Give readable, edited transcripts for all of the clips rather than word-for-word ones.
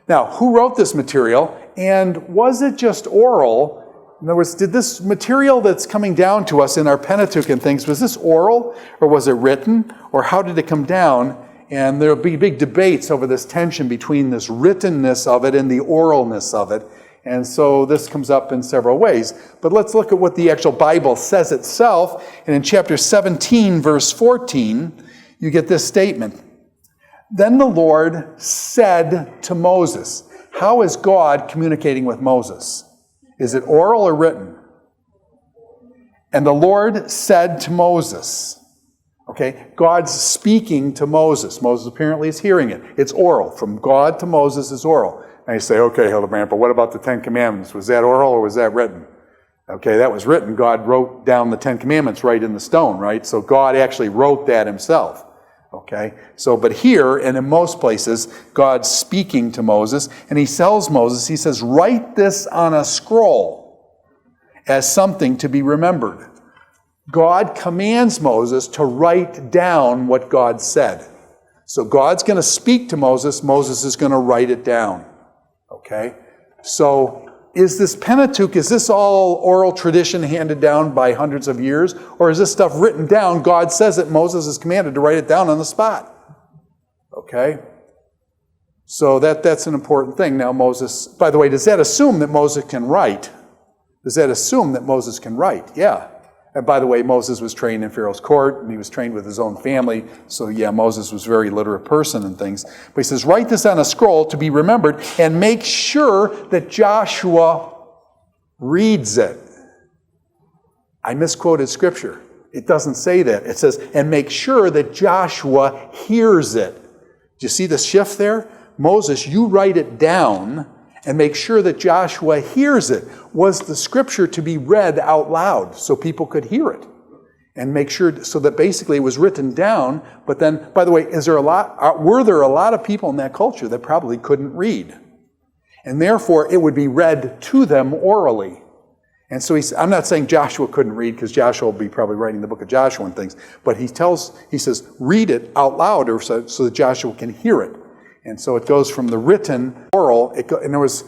Now, who wrote this material, and was it just oral? In other words, did this material that's coming down to us in our Pentateuch and things, was this oral, or was it written, or how did it come down? And there'll be big debates over this tension between this writtenness of it and the oralness of it. And so this comes up in several ways. But let's look at what the actual Bible says itself. And in chapter 17, verse 14, you get this statement. Then the Lord said to Moses. How is God communicating with Moses? Is it oral or written? And the Lord said to Moses. Okay, God's speaking to Moses. Moses apparently is hearing it. It's oral. From God to Moses is oral. And you say, okay, Hildebrandt, but what about the Ten Commandments? Was that oral or was that written? Okay, that was written. God wrote down the Ten Commandments right in the stone, right? So God actually wrote that himself. Okay, so but here and in most places, God's speaking to Moses, and he tells Moses, he says, write this on a scroll as something to be remembered. God commands Moses to write down what God said. So God's going to speak to Moses. Moses is going to write it down. Okay? So is this Pentateuch, is this all oral tradition handed down by hundreds of years? Or is this stuff written down? God says it. Moses is commanded to write it down on the spot. Okay? So that's an important thing. Now Moses, by the way, does that assume that Moses can write? Does that assume that Moses can write? Yeah. And by the way, Moses was trained in Pharaoh's court, and he was trained with his own family. So yeah, Moses was a very literate person and things. But he says, write this on a scroll to be remembered, and make sure that Joshua reads it. I misquoted scripture. It doesn't say that. It says, and make sure that Joshua hears it. Do you see the shift there? Moses, you write it down, and make sure that Joshua hears it. Was the scripture to be read out loud so people could hear it? And make sure, so that basically it was written down, but then, by the way, were there a lot of people in that culture that probably couldn't read? And therefore, it would be read to them orally. And so I'm not saying Joshua couldn't read, because Joshua will be probably writing the book of Joshua and things, but he says, read it out loud so that Joshua can hear it. And so it goes from the written, oral, and there was,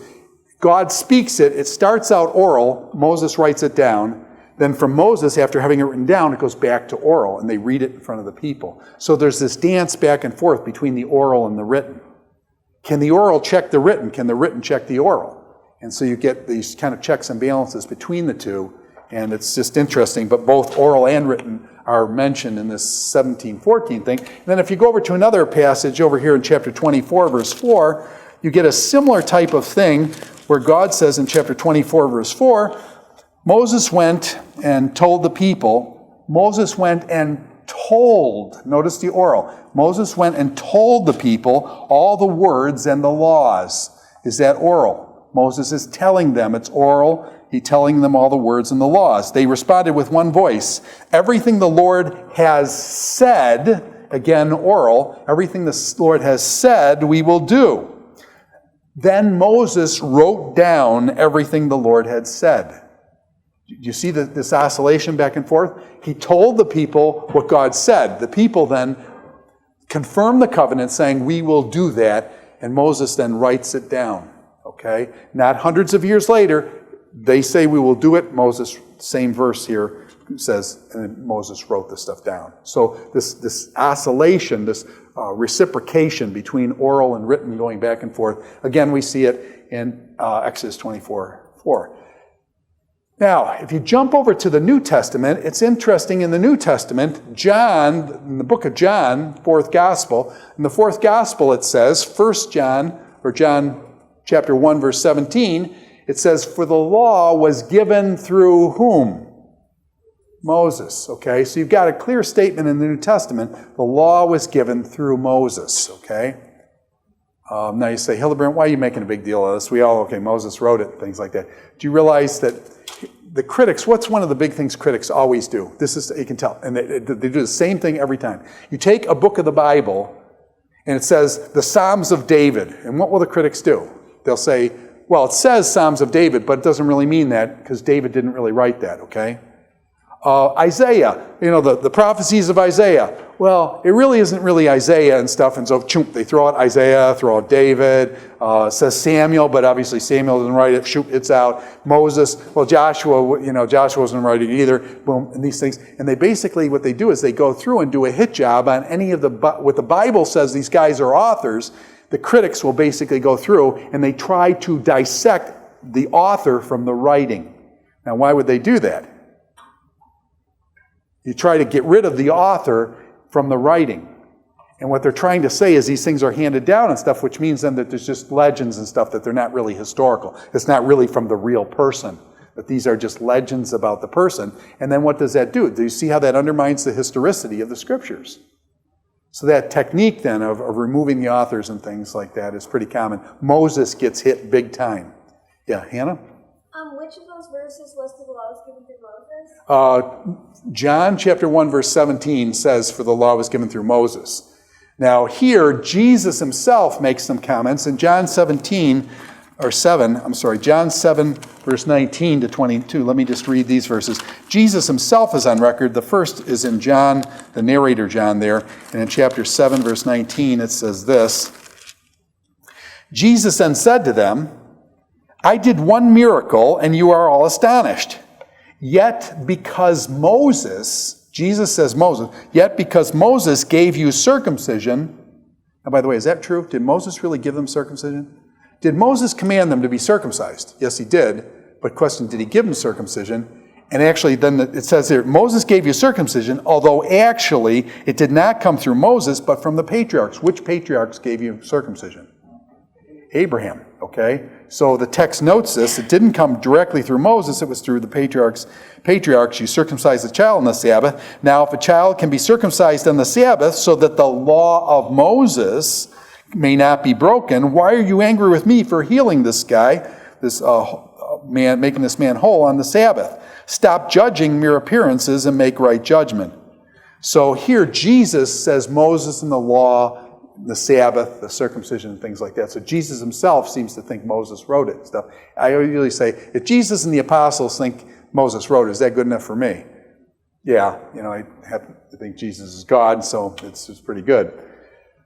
God speaks it, it starts out oral, Moses writes it down, then from Moses, after having it written down, it goes back to oral, and they read it in front of the people. So there's this dance back and forth between the oral and the written. Can the oral check the written? Can the written check the oral? And so you get these kind of checks and balances between the two, and it's just interesting, but both oral and written are mentioned in this 17:14 thing. And then if you go over to another passage over here in chapter 24, verse 4, you get a similar type of thing where God says in chapter 24, verse 4, Moses went and told the people, Moses went and told, notice the oral, Moses went and told the people all the words and the laws. Is that oral? Moses is telling them, it's oral. He's telling them all the words and the laws. They responded with one voice. Everything the Lord has said, again oral, everything the Lord has said we will do. Then Moses wrote down everything the Lord had said. Do you see this oscillation back and forth? He told the people what God said. The people then confirm the covenant saying, we will do that, and Moses then writes it down. Okay? Not hundreds of years later, they say we will do it. Moses, same verse here, says, and Moses wrote this stuff down. So this oscillation, this reciprocation between oral and written going back and forth, again, we see it in Exodus 24:4. Now, if you jump over to the New Testament, it's interesting in the New Testament, John, in the book of John, fourth gospel, in the fourth gospel it says, 1 John, or John chapter 1, verse 17, it says, for the law was given through whom? Moses, okay? So you've got a clear statement in the New Testament. The law was given through Moses, okay? Now you say, Hildebrandt, why are you making a big deal of this? Moses wrote it, things like that. Do you realize that the critics, what's one of the big things critics always do? This is, you can tell, and they do the same thing every time. You take a book of the Bible, and it says, the Psalms of David, and what will the critics do? They'll say, well, it says Psalms of David, but it doesn't really mean that, because David didn't really write that, okay? Isaiah, the prophecies of Isaiah. well, it really isn't really Isaiah and stuff, and so they throw out Isaiah, throw out David, says Samuel, but obviously Samuel doesn't write it, it's out. Moses, well, Joshua, Joshua wasn't writing either, boom, and these things. And they basically, what they do is they go through and do a hit job on any of what the Bible says these guys are authors. The critics will basically go through and they try to dissect the author from the writing. Now, why would they do that? You try to get rid of the author from the writing. And what they're trying to say is these things are handed down and stuff, which means then that there's just legends and stuff, that they're not really historical. It's not really from the real person. That these are just legends about the person. And then what does that do? Do you see how that undermines the historicity of the Scriptures? So that technique then of removing the authors and things like that is pretty common. Moses gets hit big time. Yeah, Hannah? Which of those verses was the law was given through Moses? John chapter 1 verse 17 says, for the law was given through Moses. Now here, Jesus himself makes some comments in John 7 verse 19 to 22. Let me just read these verses. Jesus himself is on record. The first is in John, the narrator John there, and in chapter 7 verse 19 it says this. Jesus then said to them, I did one miracle, and you are all astonished. Yet because Moses, Jesus says Moses, yet because Moses gave you circumcision. Now, by the way, is that true? Did Moses really give them circumcision? Did Moses command them to be circumcised? Yes, he did. But question, did he give them circumcision? And actually, then it says here, Moses gave you circumcision, although actually it did not come through Moses, but from the patriarchs. Which patriarchs gave you circumcision? Abraham, okay? So the text notes this. It didn't come directly through Moses. It was through the patriarchs. You circumcise the child on the Sabbath. Now, if a child can be circumcised on the Sabbath so that the law of Moses may not be broken, why are you angry with me for healing this guy, this man, making this man whole on the Sabbath? Stop judging mere appearances and make right judgment. So here Jesus says Moses and the law, the Sabbath, the circumcision, and things like that. So Jesus himself seems to think Moses wrote it and stuff. I usually say, if Jesus and the apostles think Moses wrote it, is that good enough for me? Yeah, I have to think Jesus is God, so it's pretty good.